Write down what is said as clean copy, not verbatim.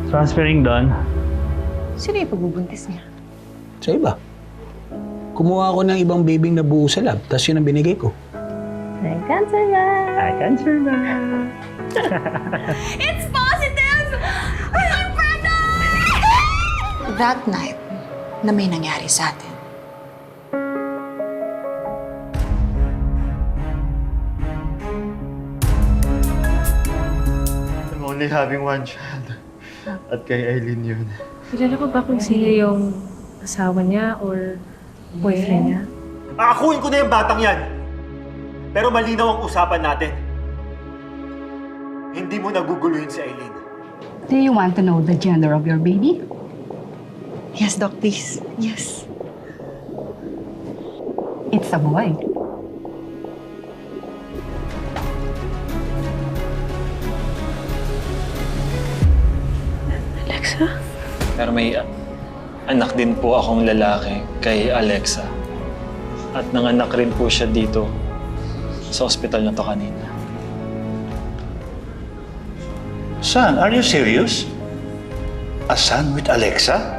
Transferring doon. Sino yung pagbubuntis niya? Sa iba. Kumuha ako ng ibang babing na buo sa lab, tapos yun ang binigay ko. I can survive. It's positive! I'm pregnant! That night, na may nangyari sa atin. I'm only having one child. At kay Eileen yun. Kilala ko ba kung sino yung asawa niya or boyfriend niya? Akakuin ko na yung batang yan! Pero malinaw ang usapan natin. Hindi mo naguguluhin si Eileen. Do you want to know the gender of your baby? Yes, Doc, please. Yes. It's a boy. Alexa? Pero may anak din po akong lalaki kay Alexa. At nanganak rin po siya dito sa ospital na to kanina. Son, are you serious? A son with Alexa?